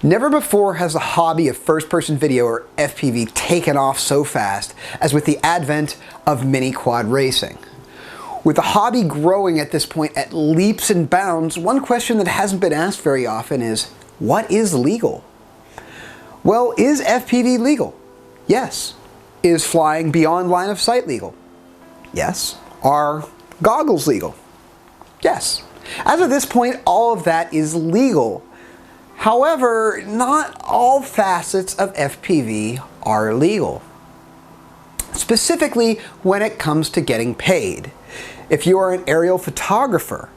Never before has the hobby of first-person video, or FPV, taken off so fast as with the advent of mini quad racing. With the hobby growing at this point at leaps and bounds, one question that hasn't been asked very often is, what is legal? Well, is FPV legal? Yes. Is flying beyond line of sight legal? Yes. Are goggles legal? Yes. As of this point, all of that is legal. However, not all facets of FPV are legal. Specifically when it comes to getting paid. If you are an aerial photographer,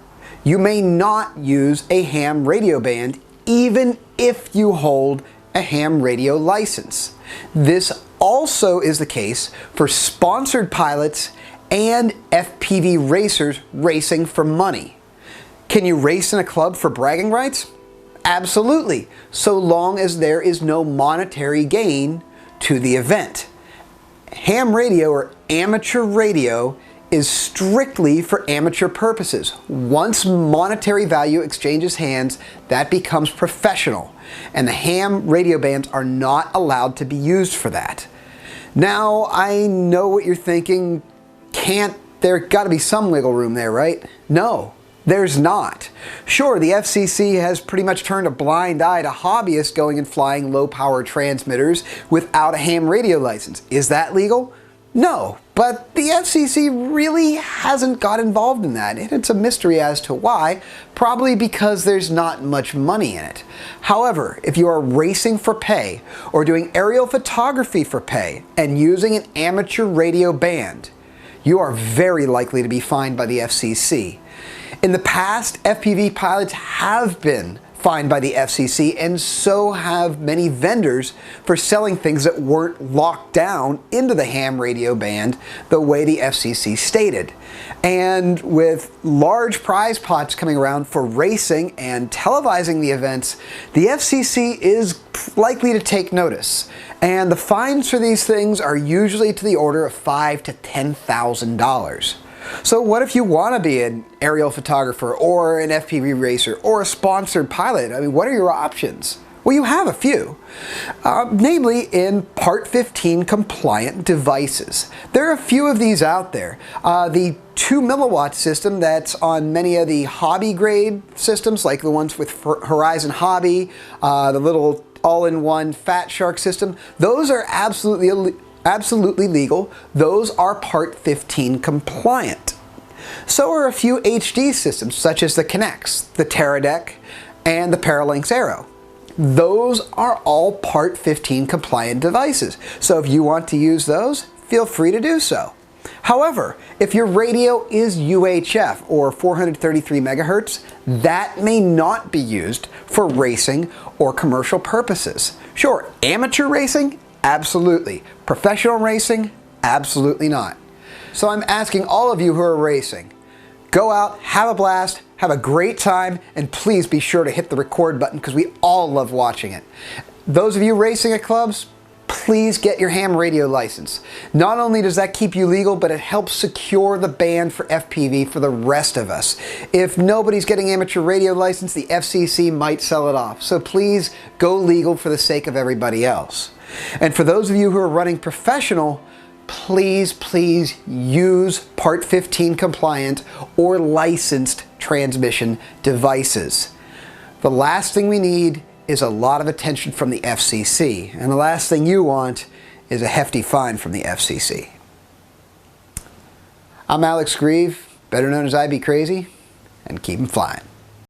you may not use a ham radio band even if you hold a ham radio license. This also is the case for sponsored pilots and FPV racers racing for money. Can you race in a club for bragging rights? Absolutely, so long as there is no monetary gain to the event. Ham radio, or amateur radio, is strictly for amateur purposes. Once monetary value exchanges hands, that becomes professional, and the ham radio bands are not allowed to be used for that. Now, I know what you're thinking. There's got to be some wiggle room there, right? No. There's not. Sure, the FCC has pretty much turned a blind eye to hobbyists going and flying low-power transmitters without a ham radio license. Is that legal? No, but the FCC really hasn't got involved in that, and it's a mystery as to why, probably because there's not much money in it. However, if you are racing for pay or doing aerial photography for pay and using an amateur radio band, you are very likely to be fined by the FCC. In the past, FPV pilots have been fined by the FCC, and so have many vendors for selling things that weren't locked down into the ham radio band the way the FCC stated. And with large prize pots coming around for racing and televising the events, the FCC is likely to take notice. And the fines for these things are usually to the order of $5,000 to $10,000. So what if you want to be an aerial photographer or an FPV racer or a sponsored pilot? I mean, what are your options? Well, you have a few, namely in Part 15 compliant devices. There are a few of these out there. The 2 milliwatt system that's on many of the hobby grade systems, like the ones with Horizon Hobby, the little all-in-one Fat Shark system, those are absolutely legal. Those are Part 15 compliant. So are a few HD systems such as the Kinects, the Teradek, and the Paralinx Aero. Those are all Part 15 compliant devices. So if you want to use those, feel free to do so. However, if your radio is UHF, or 433 megahertz, that may not be used for racing or commercial purposes. Sure, amateur racing? Absolutely. Professional racing? Absolutely not. So I'm asking all of you who are racing, go out, have a blast, have a great time, and please be sure to hit the record button because we all love watching it. Those of you racing at clubs, please get your ham radio license. Not only does that keep you legal, but it helps secure the band for FPV for the rest of us. If nobody's getting amateur radio license, the FCC might sell it off. So please go legal for the sake of everybody else. And for those of you who are running professional, please use Part 15 compliant or licensed transmission devices. The last thing we need is a lot of attention from the FCC, and the last thing you want is a hefty fine from the FCC. I'm Alex Grieve, better known as I Be Crazy, and keep 'em flying.